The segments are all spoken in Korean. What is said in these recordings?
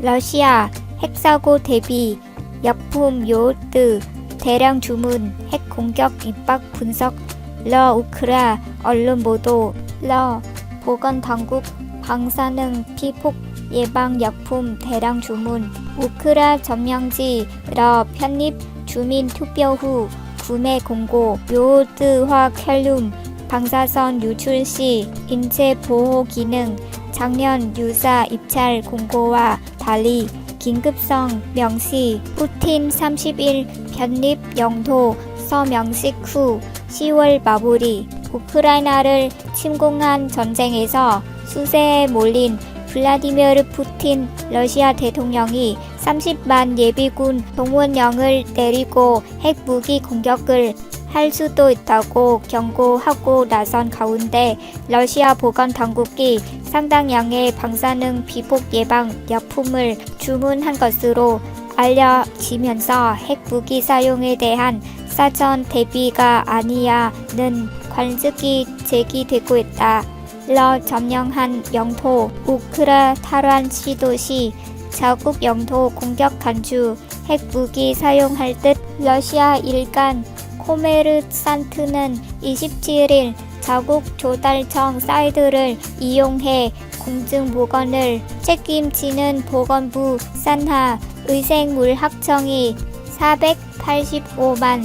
러시아 핵사고 대비 약품 요오트 대량 주문 핵 공격 임박 분석 러 우크라 언론 보도 러 보건당국 방사능 피폭 예방 약품 대량 주문 우크라 점령지 러 편입 주민 투표 후 구매 공고 요오트화 칼륨 방사선 유출 시 인체 보호 기능 작년 유사 입찰 공고와 달리 긴급성 명시 푸틴 30일 편입 영토 서명식 후 10월 마무리 우크라이나를 침공한 전쟁에서 수세에 몰린 블라디미르 푸틴 러시아 대통령이 30만 예비군 동원령을 내리고 핵무기 공격을 할 수도 있다고 경고하고 나선 가운데 러시아 보건당국이 상당량의 방사능 비폭 예방 약품을 주문한 것으로 알려지면서 핵무기 사용에 대한 사전 대비가 아니냐는 관측이 제기되고 있다. 러 점령한 영토 우크라 탈환 시도 시 자국 영토 공격 간주 핵무기 사용할 듯 러시아 일간 코메르산트는 27일 자국 조달청 사이트를 이용해 공중보건을 책임지는 보건부 산하 의생물학청이 485만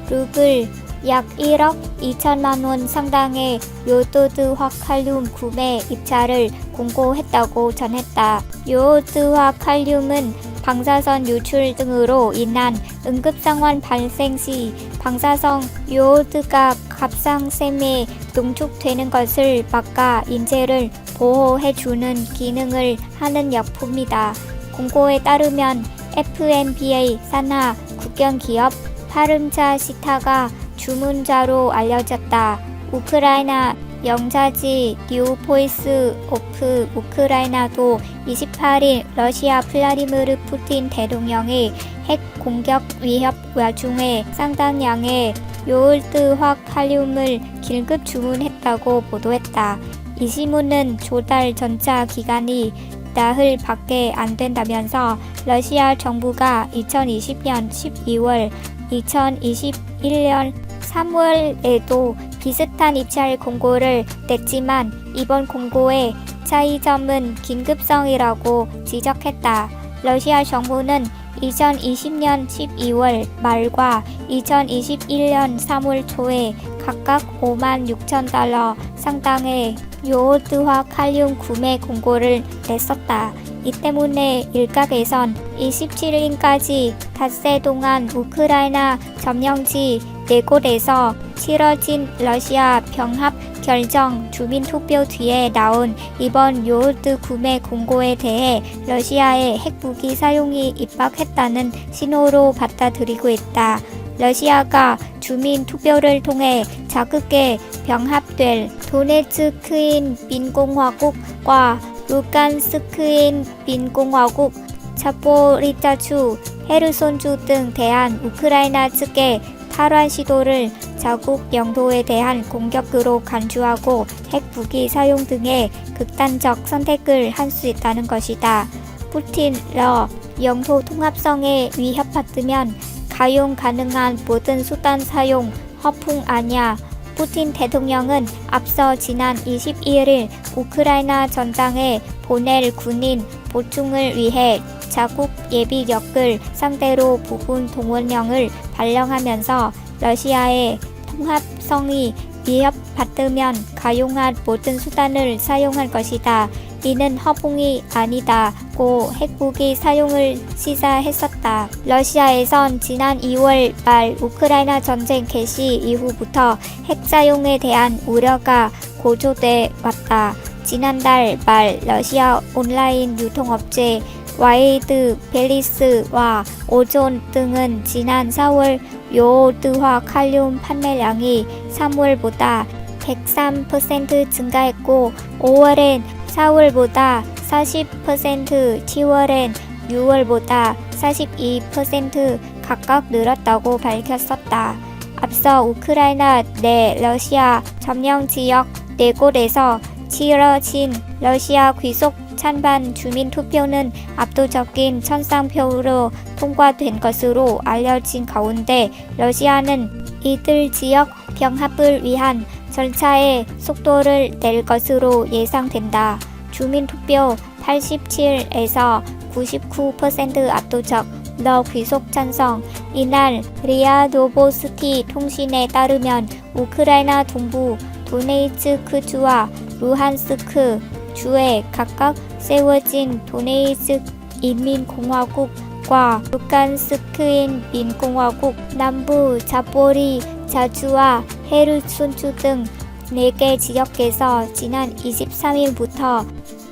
루블 약 1억 2천만 원 상당의 요오트화 칼륨 구매 입찰을 공고했다고 전했다. 요오트화 칼륨은 방사선 유출 등으로 인한 응급상황 발생 시 방사성 요오트가 갑상샘에 농축되는 것을 막아 인체를 보호해주는 기능을 하는 약품이다. 공고에 따르면 FMBA 산하 국영기업 파름차 시타가 주문자로 알려졌다. 우크라이나 영자지 뉴보이스 오프 우크라이나도 28일 러시아 블라디미르 푸틴 대통령의 핵 공격 위협 와중에 상당량의 요오트화 칼륨을 긴급 주문했다고 보도했다. 이 신문은 조달 전차 기간이 나흘밖에 안 된다면서 러시아 정부가 2020년 12월, 2021년 3월에도 비슷한 입찰 공고를 냈지만 이번 공고의 차이점은 긴급성이라고 지적했다. 러시아 정부는 2020년 12월 말과 2021년 3월 초에 각각 5만 6천 달러 상당의 요오트화 칼륨 구매 공고를 냈었다. 이 때문에 일각에선 27일까지 닷새 동안 우크라이나 점령지 4곳에서 치러진 러시아 병합 결정 주민투표 뒤에 나온 이번 요오트 구매 공고에 대해 러시아의 핵무기 사용이 입박했다는 신호로 받아들이고 있다. 러시아가 주민투표를 통해 자국에 병합될 도네츠크인 민공화국과 루간스크인 민공화국, 자포리자주, 헤르손주 등 대한 우크라이나 측의 탈환 시도를 자국 영토에 대한 공격으로 간주하고 핵무기 사용 등의 극단적 선택을 할 수 있다는 것이다. 푸틴 러 영토 통합성에 위협받으면 가용 가능한 모든 수단 사용 허풍 아냐. 푸틴 대통령은 앞서 지난 21일 우크라이나 전장에 보낼 군인 보충을 위해 자국 예비역을 상대로 부분 동원령을 발령하면서 러시아의 통합성이 위협받으면 가용한 모든 수단을 사용할 것이다. 이는 허풍이 아니다고 핵무기 사용을 시사했었다. 러시아에선 지난 2월 말 우크라이나 전쟁 개시 이후부터 핵 사용에 대한 우려가 고조돼 왔다. 지난달 말 러시아 온라인 유통업체 와일드 벨리스와 오존 등은 지난 4월 요오트화 칼륨 판매량이 3월보다 103% 증가했고 5월엔 4월보다 40%, 7월엔 6월보다 42% 각각 늘었다고 밝혔었다. 앞서 우크라이나 내 러시아 점령 지역 4곳에서 치러진 러시아 귀속 찬반 주민투표는 압도적인 찬성표로 통과된 것으로 알려진 가운데 러시아는 이들 지역 병합을 위한 절차의 속도를 낼 것으로 예상된다. 주민투표 87에서 99% 압도적 러 귀속 찬성. 이날 리아 노보스티 통신에 따르면 우크라이나 동부 도네츠크주와 루한스크 주에 각각 세워진 도네츠 인민공화국과 루간스크인 민공화국, 남부 자포리자주와 헤르손주 등 4개 지역에서 지난 23일부터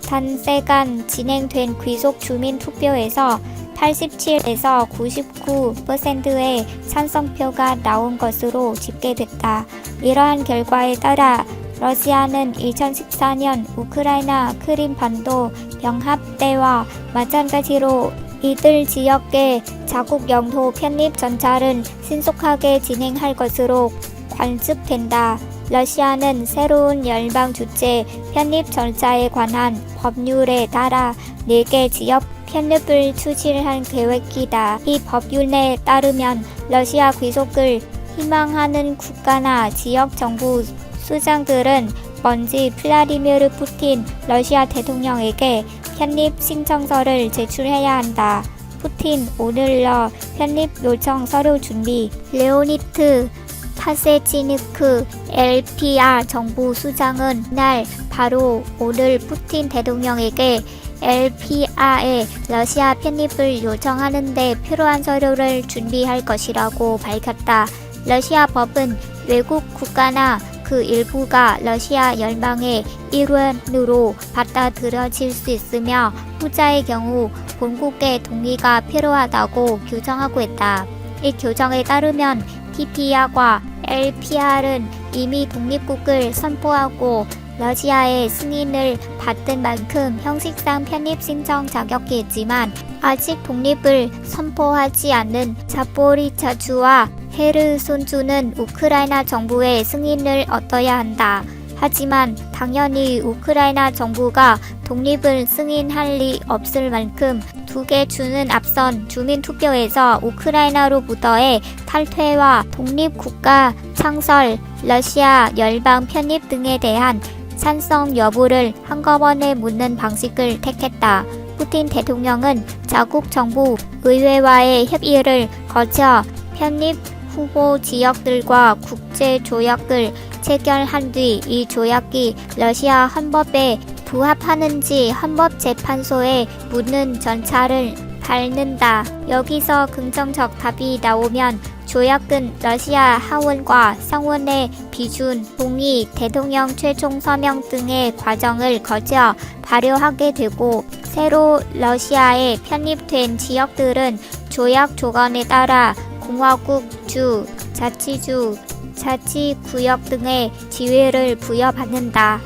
닷새간 진행된 귀속 주민 투표에서 87에서 99%의 찬성표가 나온 것으로 집계됐다. 이러한 결과에 따라 러시아는 2014년 우크라이나 크림반도 병합 때와 마찬가지로 이들 지역의 자국 영토 편입 전차를 신속하게 진행할 것으로 관측된다. 러시아는 새로운 열방 주체 편입 절차에 관한 법률에 따라 4개 지역 편입을 추진할 계획이다. 이 법률에 따르면 러시아 귀속을 희망하는 국가나 지역 정부 수장들은 먼저 플라디미르 푸틴 러시아 대통령에게 편입 신청서를 제출해야 한다. 푸틴 오늘러 편입 요청 서류 준비. 레오니트 파세치니크 LPR 정부 수장은 이날 바로 오늘 푸틴 대통령에게 LPR에 러시아 편입을 요청하는 데 필요한 서류를 준비할 것이라고 밝혔다. 러시아 법은 외국 국가나 그 일부가 러시아 열방의 일원으로 받아들여질 수 있으며 후자의 경우 본국의 동의가 필요하다고 규정하고 있다. 이 규정에 따르면 TPR과 LPR은 이미 독립국을 선포하고 러시아의 승인을 받은 만큼 형식상 편입 신청 자격이 있지만 아직 독립을 선포하지 않은 자포리자주와 헤르손주는 우크라이나 정부의 승인을 얻어야 한다. 하지만 당연히 우크라이나 정부가 독립을 승인할 리 없을 만큼 2개 주는 앞선 주민투표에서 우크라이나로부터의 탈퇴와 독립국가 창설, 러시아 열방 편입 등에 대한 찬성 여부를 한꺼번에 묻는 방식을 택했다. 푸틴 대통령은 자국 정부 의회와의 협의를 거쳐 편입 후보 지역들과 국제 조약을 체결한 뒤 이 조약이 러시아 헌법에 부합하는지 헌법재판소에 묻는 절차를 밟는다. 여기서 긍정적 답이 나오면 조약은 러시아 하원과 상원의 비준, 동의, 대통령 최종 서명 등의 과정을 거쳐 발효하게 되고 새로 러시아에 편입된 지역들은 조약 조건에 따라 공화국, 주, 자치주, 자치구역 등의 지위를 부여받는다.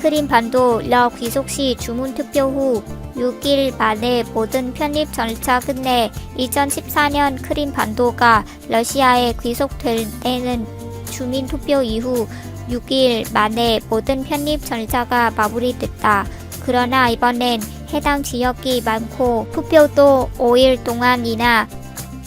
크림반도 러 귀속 시 주민투표 후 6일 만에 모든 편입 절차 끝내 2014년 크림반도가 러시아에 귀속될 때는 주민투표 이후 6일 만에 모든 편입 절차가 마무리됐다. 그러나 이번엔 해당 지역이 많고 투표도 5일 동안이나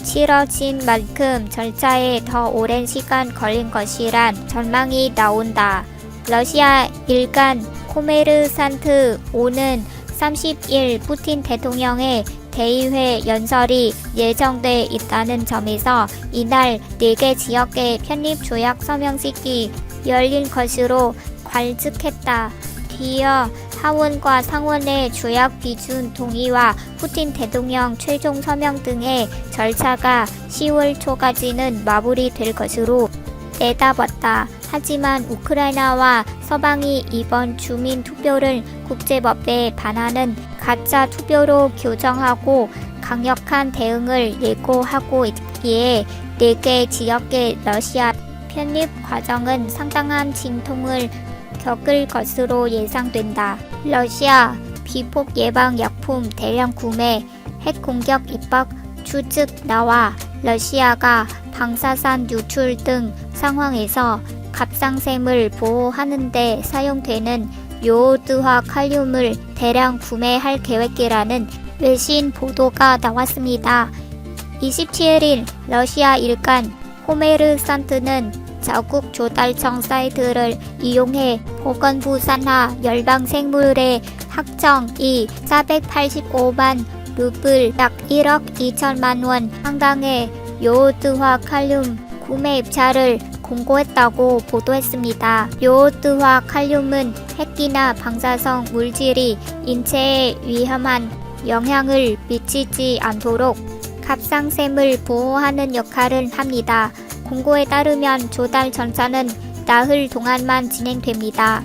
치러진 만큼 절차에 더 오랜 시간 걸린 것이란 전망이 나온다. 러시아 일간 코메르산트 오는 30일 푸틴 대통령의 대의회 연설이 예정돼 있다는 점에서 이날 4개 지역의 편입 조약 서명식이 열릴 것으로 관측했다. 뒤이어 하원과 상원의 조약 비준 동의와 푸틴 대통령 최종 서명 등의 절차가 10월 초까지는 마무리될 것으로 내다봤다. 하지만 우크라이나와 서방이 이번 주민 투표를 국제법에 반하는 가짜 투표로 규정하고 강력한 대응을 예고하고 있기에 4개 지역의 러시아 편입 과정은 상당한 진통을 겪을 것으로 예상된다. 러시아 비폭 예방 약품 대량 구매, 핵 공격 입박 추측 나와 러시아가 방사산 유출 등 상황에서 갑상샘을 보호하는 데 사용되는 요오드와 칼륨을 대량 구매할 계획이라는 외신 보도가 나왔습니다. 27일 러시아 일간 호메르산트는 자국 조달청 사이트를 이용해 보건부 산하 열방생물의 학정이 485만 루블 약 1억 2천만 원 상당의 요오드와 칼륨 구매 입찰을 공고했다고 보도했습니다. 요오드와 칼륨은 핵이나 방사성 물질이 인체에 위험한 영향을 미치지 않도록 갑상샘을 보호하는 역할을 합니다. 공고에 따르면 조달 전차는 나흘 동안만 진행됩니다.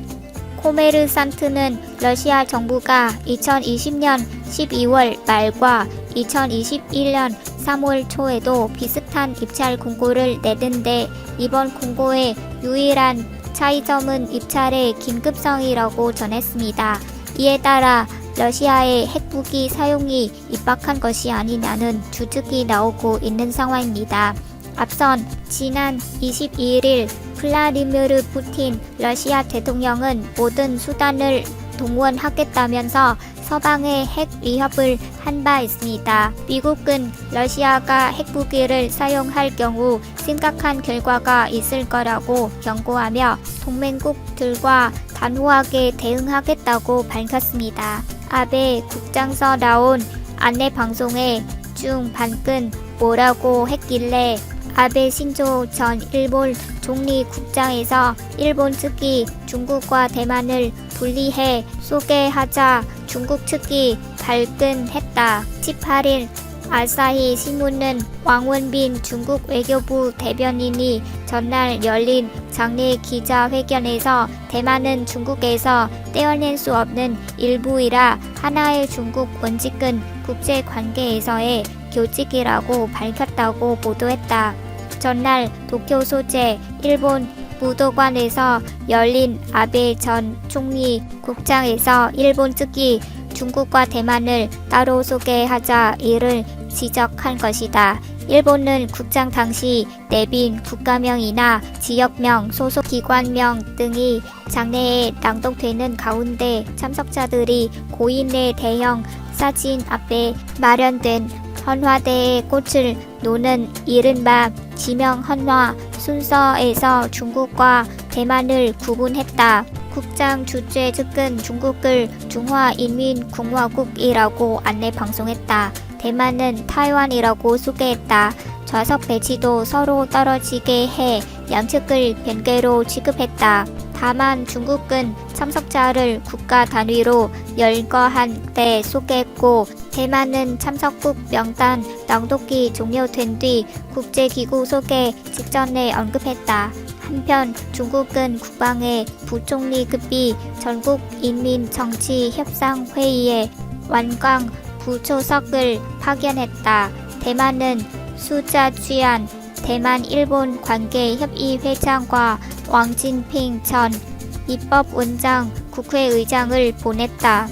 코메르산트는 러시아 정부가 2020년 12월 말과 2021년 3월 초에도 비슷한 입찰 공고를 내던데 이번 공고의 유일한 차이점은 입찰의 긴급성이라고 전했습니다. 이에 따라 러시아의 핵무기 사용이 임박한 것이 아니냐는 추측이 나오고 있는 상황입니다. 앞선 지난 22일 플라디미르 푸틴 러시아 대통령은 모든 수단을 동원하겠다면서 서방의 핵 위협을 한 바 있습니다. 미국은 러시아가 핵무기를 사용할 경우 심각한 결과가 있을 거라고 경고하며 동맹국들과 단호하게 대응하겠다고 밝혔습니다. 아베 국장서 나온 안내방송에 중반근 뭐라고 했길래 아베 신조 전 일본 총리국장에서 일본 측이 중국과 대만을 분리해 소개하자 중국 측이 발끈했다. 18일 아사히 신문은 왕원빈 중국 외교부 대변인이 전날 열린 장례 기자회견에서 대만은 중국에서 떼어낼 수 없는 일부이라 하나의 중국 원칙은 국제관계에서의 교직이라고 밝혔다고 보도했다. 전날 도쿄 소재 일본 무도관에서 열린 아베 전 총리 국장에서 일본 측이 중국과 대만을 따로 소개하자 이를 지적한 것이다. 일본은 국장 당시 내빈 국가명이나 지역명, 소속기관명 등이 장례에 낭독되는 가운데 참석자들이 고인의 대형 사진 앞에 마련된 헌화대에 꽃을 놓는 이른바 지명 헌화 순서에서 중국과 대만을 구분했다. 국장 주재 측은 중국을 중화인민공화국이라고 안내 방송했다. 대만은 타이완이라고 소개했다. 좌석 배치도 서로 떨어지게 해 양측을 별개로 취급했다. 다만 중국은 참석자를 국가 단위로 열거한 때 소개했고 대만은 참석국 명단 낭독이 종료된 뒤 국제기구 소개 직전에 언급했다. 한편 중국은 국방의 부총리급이 전국인민정치협상회의에 완광 부초석을 파견했다. 대만은 수자취안 대만-일본 관계협의회장과 왕진핑 전 입법원장 국회의장을 보냈다.